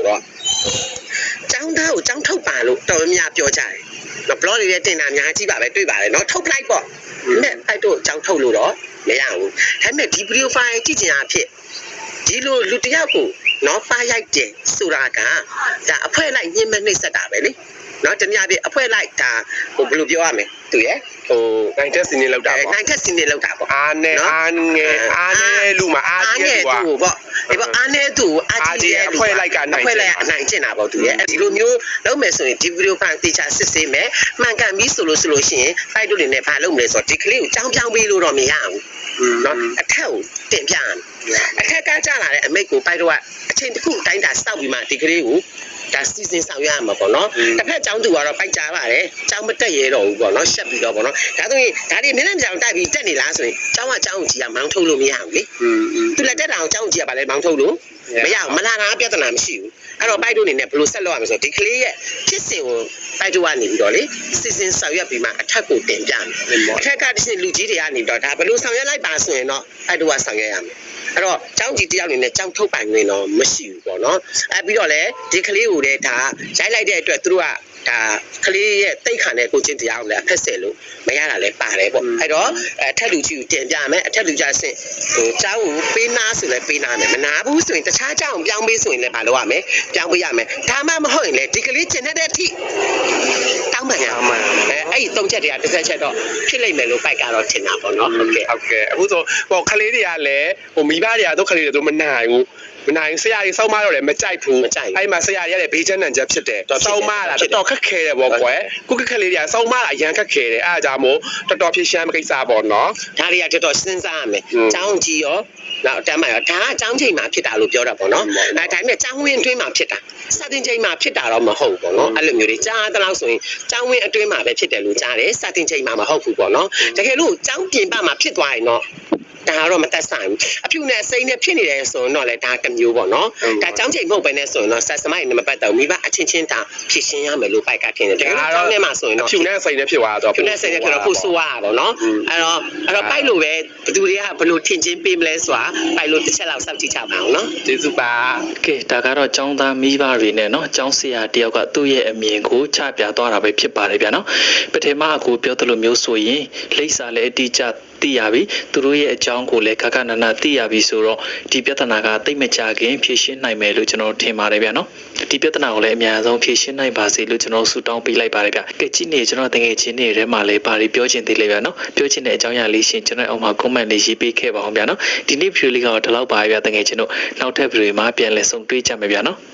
တော့ចောင်းသားကိုចောင်းထုတ်ပါလို့တော်တော်များပြောကြတယ်နော် blog တွေတင်တာအများကြီးပါပဲတွေ့ပါတယ်နော်ထုတ်လိုက်ပေါ့နဲ့အဲ့တို့ចောင်းထုတ်လို့တော့မရဘူးဒါပေမဲ့ဒီ video file ကြည့်ချင်အဖြစ်ဒီလိုလူတယောက်ကိုနော်ဖားရိုက်တယ်ဆိုတာကဒါအဖွဲလိုက်ညှင်းမနှိမ့်ဆက်တာပဲလေနော်တနည်းအားဖြင့်အဖွဲလိုက်ဒါဟိုဘယ်လိုပြောရမလဲသူရဲ့ဟိုနိုင်တက်စီနေလောက်တာပေါ့နိုင်တက်စီနေလောက်တာပေါ့အားငယ်လူမှာအားငယ်သူပေါ့ဒီပေါ့အားငယ်သူအားကြီးရဲ့အဖွဲလိုက်ကနိုင်ကျင်တာပေါ့သူရဲ့ဒီလိုမျိုးလုပ်မယ်ဆိုရင်ဒီဗီဒီယိုဖိုင်တေချာစစ်ဆေးမယ်မှန်ကန်ပြီဆိုလို့ရှိရင်ဖိုက်တို့တွေနဲ့ဘာလုပ်မလဲဆိုတော့ဒီကလေးကိုကြောင်းပြောင်းပေးလို့တော့မရဘူးနော်အထက်ကိုတင်ပြရမယ်အထက်ကကြားလာတဲ့အမိတ်ကိုဖိုက်တို့ကအချိန်တစ်ခုတိုင်းတာစောက်ပြီးမှဒီကလေးကိုဒါစီစဉ်ဆောင်ရမှာပေါ့နော်တစ်ဖက်ကျောင်းသူကတော့ပိုက်ကြပါတယ်ကျောင်းမတက်ရဲတော့ဘူးပေါ့နော်ရှက်ပြီးတော့ပေါ့နော်ဒါဆိုရင်ဒါတွေနည်းနည်းကြောင်တိုက်ပြီးတက်နေလားဆိုရင်ကျောင်းကကျောင်းကြီးကမောင်းထုတ်လို့မရဘူးလေသူလက်တက်တာအောင်ကျောင်းကြီးကဗာလဲမောင်းထုတ်လို့မရဘူးမလာတာပြဿနာမရှိဘူးအဲ့တော့ပိုက်တို့အနေနဲ့ဘယ်လိုဆက်လုပ်ရမလဲဆိုတော့ဒီကလေးရဲ့ဖြစ်စဉ်ကိုပိုက်တို့ကနေပြီးတော့လေစီစဉ်ဆောင်ရွက်ပြီးမှအထက်ကိုတင်ပြမယ်အထက်ကတည်းကလူကြီးတွေကနေပြီးတော့ဒါဘယ်လိုဆောင်ရွက်လိုက်ပါဆိုရင်တော့ပိုက်တို့ကဆောင်ရွက်ရမယ်အဲ့တော့ကျောင်းကြီးတယောက်နေနဲ့ကျောင်းထုတ်ပိုင်ဝင်တော့မရှိဘူးပေါ့နော်အဲ့ပြီးတော့လေဒီကလေးကိုလည်းဒါရိုက်လိုက်တဲ့အတွက်သူတို့ကဒါကလေးရဲ့တိတ်ခါနဲ့ကိုချင်းတရားကိုလည်းဖက်ဆယ်လို့မရတာလည်းပါတယ်ပေါ့အဲ့တော့အထက်လူကြီးကိုတင်ပြမယ်အထက်လူကြီးဆင့်ဟိုကျောင်းကိုပေးနာဆိုလည်းပေးနာမယ်မနာဘူးဆိုရင်တခြားကျောင်းပြောင်းပေးဆိုရင်လည်းမလုပ်ရမယ်ပြောင်းပေးရမယ်ဒါမှမဟုတ်ရင်လည်းဒီကလေးကျင်တဲ့အထိတောင်းပန်ရအောင်အဲ့ဒီ၃ချက်တည်းတစ်ဆက်ချက်တော့ဖြစ်လိမ့်မယ်လို့ပိုက်ကတော့ထင်တာပေါ့နော်ဟုတ်ကဲ့အခုဆိုဟိုကလေးတွေကလည်းဟိုမိဘတွေကတို့ကလေးတွေတို့မနိုင်ဘူးမနိုင်ဆရာကြီးစောင်းမတော့လည်းမကြိုက်ဘူးအဲ့မှာဆရာကြီးကလည်းဘေးချမ်းနံချက်ဖြစ်တယ်စောင်းမလားတော်ခက်ခဲတယ်ပေါ့ကွယ်ခုကလေးတွေကစောင်းမလားအရန်ခက်ခဲတယ်အားကြောင့်မို့တော်ဖြစ်ရှမ်းမကိစ္စပေါ့နော်ဒါတွေကတော်စဉ်းစားရမယ်ចောင်းကြီးရောနောက်အတမ်းမှာရောဒါကចောင်းချိန်မှာဖြစ်တာလို့ပြောတာပေါ့နော်ဒါပေမဲ့ចောင်းဝင်းအတွင်းမှာဖြစ်တာစတင်ချိန်မှာဖြစ်တာတော့မဟုတ်ဘူးပေါ့နော်အဲ့လိုမျိုးတွေကြားသလောက်ဆိုရင်ចောင်းဝင်းအတွင်းမှာပဲဖြစ်တယ်လို့ကြားတယ်စတင်ချိန်မှာမဟုတ်ဘူးပေါ့နော်တကယ်လို့ចောင်းပြင်ပမှာဖြစ်သွားရင်တော့ဒါကတော့မသက်ဆိုင်ဘူးအဖြူနဲ့စိမ့်နဲ့ဖြစ်နေတယ်ဆိုရင်တော့လေဒါတစ်မျိုးပေါ့နော်ဒါចောင်းချိန်မဟုတ်ပဲနဲ့ဆိုရင်တော့ဆက်စမိုင်းနဲ့မပတ်တော့မိဘအချင်းချင်းဒါဖြစ်ရှင်းရမယ်လို့ပိုက်ကထင်တယ်တကယ်လို့ចောင်းထဲမှာဆိုရင်တော့အဖြူနဲ့စိမ့်နဲ့ဖြစ်သွားတော့ဖြူနဲ့စိမ့်နဲ့ဖြစ်တော့ပို့ဆိုးရတာပေါ့နော်အဲ့တော့ပိုက်လို့ပဲဘသူတွေကဘလို့ထင်ချင်းပေးမလဲဆိုတာပိုက်လို့တစ်ချက်လောက်စောင့်ကြည့်ကြပါအောင်နော်ကျေးဇူးပါကဲဒါကတော့ចောင်းသားမိဘတွေနဲ့နော်ចောင်းဆရာတယောက်ကသူ့ရဲ့အမြင်ကိုချပြသွားတာပဲဖြစ်ပါတယ်ဗျာနော်ပထမအခုပြောသလိုမျိုးဆိုရင်လိပ်စာလည်းအတိအကျသိရပြီသူတို့ရဲ့အကြောင်းကိုလည်းခက်ခက်နာနာသိရပြီဆိုတော့ဒီပြဿနာကတိတ်မကြခင်ဖြေရှင်းနိုင်မယ်လို့ကျွန်တော်ထင်ပါတယ်ဗျာနော်ဒီပြဿနာကိုလည်းအများဆုံးဖြေရှင်းနိုင်ပါစေလို့ကျွန်တော်ဆုတောင်းပေးလိုက်ပါတယ်ဗျာကဲကြည့်နေကျွန်တော်တကယ်ချင်းတွေထဲမှာလည်းဘာတွေပြောချင်သေးလဲဗျာနော်ပြောချင်တဲ့အကြောင်းအရာလေးရှင်ကျွန်တော်အောက်မှာ comment လေးရေးပေးခဲ့ပါအောင်ဗျာနော်ဒီနေ့ video လေးကတော့ဒီလောက်ပါဗျာတကယ်ချင်းတို့နောက်ထပ် video မှာပြန်လည်ဆုံတွေ့ကြမယ်ဗျာနော်